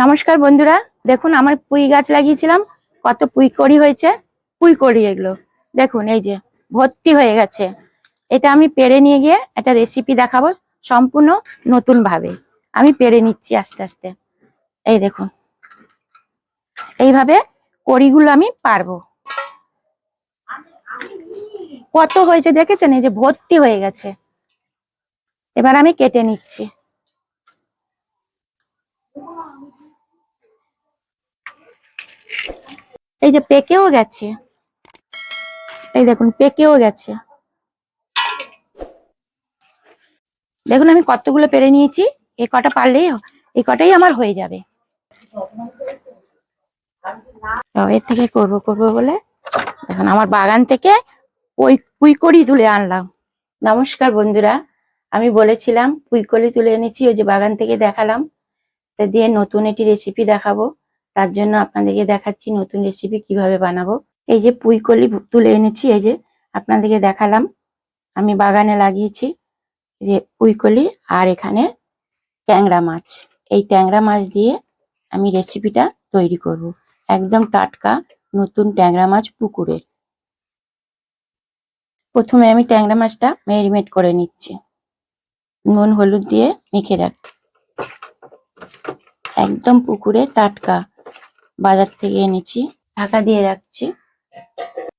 নমস্কার বন্ধুরা, দেখুন আমার পুঁই গাছ লাগিয়েছিলাম, কত পুঁই কড়ি হয়েছে। পুঁই কড়ি এগুলো দেখুন, এই যে ভর্তি হয়ে গেছে। এটা আমি পেড়ে নিয়ে গিয়ে একটা রেসিপি দেখাবো, সম্পূর্ণ নতুন ভাবে। আমি পেড়ে নিচ্ছি আস্তে আস্তে। এই দেখুন, এইভাবে কড়িগুলো আমি পারবো। কত হয়েছে দেখেছেন, এই যে ভর্তি হয়ে গেছে। এবার আমি কেটে নিচ্ছি। এই যে পেকেও গেছে, এই দেখুন পেকেও গেছে। দেখুন আমি কতগুলো পেরে নিয়েছি। এই কটা পারলেই, এই কটাই আমার হয়ে যাবে। তো এর থেকে করবো বলে দেখুন আমার বাগান থেকে পুঁইকড়ি তুলে আনলাম। নমস্কার বন্ধুরা, আমি বলেছিলাম পুঁইকড়ি তুলে এনেছি, ওই যে বাগান থেকে দেখালাম। তা দিয়ে নতুন একটি রেসিপি দেখাবো, তার জন্য আপনাদেরকে দেখাচ্ছি নতুন রেসিপি কিভাবে বানাবো। এই যে পুঁইকড়ি তুলে এনেছি, এই যে আপনাদেরকে দেখালাম আমি বাগানে লাগিয়েছি যে পুঁইকড়ি। আর এখানে ট্যাংরা মাছ, এই ট্যাংরা মাছ দিয়ে আমি রেসিপিটা তৈরি করব। একদম টাটকা নতুন ট্যাংরা মাছ পুকুরে। প্রথমে আমি ট্যাংরা মাছটা ম্যারিনেট করে নিচ্ছি, নুন হলুদ দিয়ে মেখে রাখ। একদম পুকুরে টাটকা, বাজার থেকে এনেছি। ঢাকা দিয়ে রাখছি।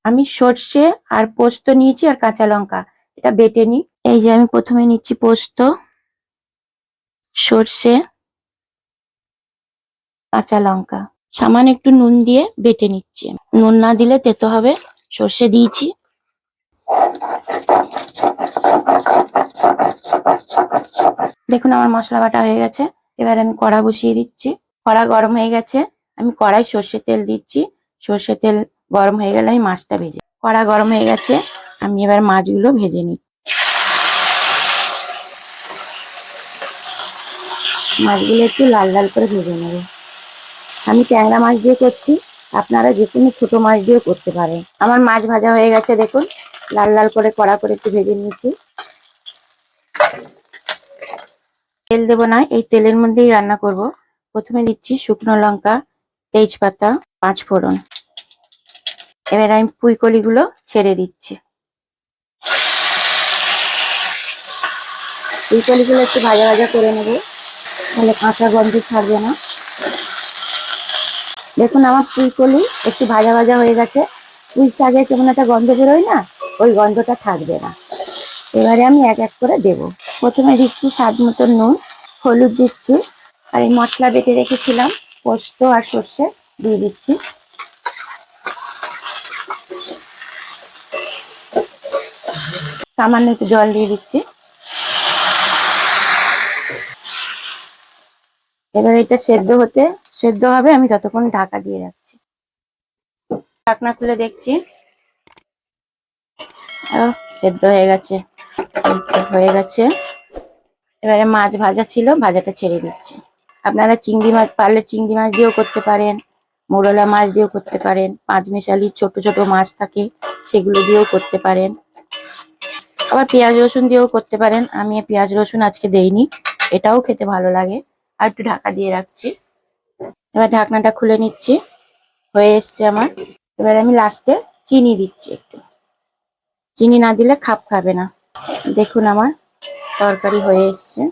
আমি সর্ষে আর পোস্ত নিয়েছি আর কাঁচা লঙ্কা, এটা বেটে নিই। এই যে আমি প্রথমে নিচ্ছি পোস্ত, সর্ষে, কাঁচা লঙ্কা, সামান্য একটু নুন দিয়ে বেটে নিচ্ছি। নুন না দিলে তেতো হবে, সর্ষে দিয়েছি। দেখুন আমার মশলা বাটা হয়ে গেছে। এবার আমি কড়া বসিয়ে দিচ্ছি। কড়া গরম হয়ে গেছে, আমি কড়াই সর্ষের তেল দিচ্ছি। সর্ষের তেল গরম হয়ে গেলে আমি মাছটা ভেজে, কড়া গরম হয়ে গেছে, আমি এবার মাছগুলো ভেজে নিই। মাছগুলো একটু লাল লাল করে ভেজে নেব। আমি ট্যাংরা মাছ দিয়ে করছি, আপনারা যে কোনো ছোট মাছ দিয়ে করতে পারেন। আমার মাছ ভাজা হয়ে গেছে, দেখুন লাল লাল করে কড়া করে একটু ভেজে নিয়েছি। তেল দেবো না, এই তেলের মধ্যেই রান্না করব। প্রথমে দিচ্ছি শুকনো লঙ্কা, তেজপাতা, পাঁচ ফোড়ন। এবার আমি পুঁইকড়িগুলো ছেড়ে দিচ্ছি। পুঁইকড়িগুলো একটু ভাজা ভাজা করে নেব, তাহলে কাঁচা গন্ধ থাকবে না। দেখুন আমার পুঁইকড়ি একটু ভাজা ভাজা হয়ে গেছে। পুঁই শাকে কেমন একটা গন্ধ বেরোয় না, ওই গন্ধটা থাকবে না। এবারে আমি এক এক করে দেব। প্রথমে দিচ্ছি স্বাদ মতো নুন, হলুদ দিচ্ছি, আর এই মশলা বেটে রেখেছিলাম পোস্ত আর সর্ষে দিয়ে দিচ্ছি। সামান্য একটু জল দিয়ে দিচ্ছি। এবার এটা সেদ্ধ হবে, আমি ততক্ষণ ঢাকা দিয়ে রাখছি। ঢাকনা খুলে দেখছি, সেদ্ধ হয়ে গেছে, হয়ে গেছে। এবারে মাছ ভাজা ছিল, ভাজাটা ছেড়ে দিচ্ছি। আপনারা চিংড়ি মাছ পারলে চিংড়ি মাছ দিয়েও করতে পারেন, মোরলা মাছ দিয়েও করতে পারেন, পাঁচমিশালি ছোট ছোট মাছ থাকে সেগুলো দিয়েও করতে পারেন। আবার পেঁয়াজ রসুন দিয়েও করতে পারেন, আমি পেঁয়াজ রসুন আজকে দেইনি, এটাও খেতে ভালো লাগে। আর একটু ঢাকা দিয়ে রাখছি। এবার ঢাকনাটা খুলে নিচ্ছি, হয়ে এসছে আমার। এবার আমি লাস্টে চিনি দিচ্ছি একটু, চিনি না দিলে খাবে না। দেখুন আমার তরকারি হয়ে এসছে।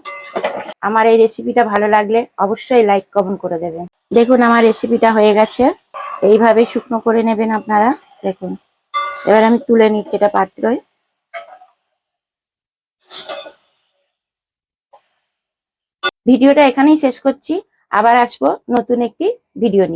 আমার এই রেসিপিটা ভালো লাগলে অবশ্যই লাইক কমেন্ট করে দেবেন। দেখুন আমার রেসিপিটা হয়ে গেছে, এইভাবে শুকনো করে নেবেন আপনারা। দেখুন এবার আমি তুলে নিচ্ছি এটা পাত্রয়। ভিডিওটা এখানেই শেষ করছি, আবার আসবো নতুন একটি ভিডিও নিয়ে।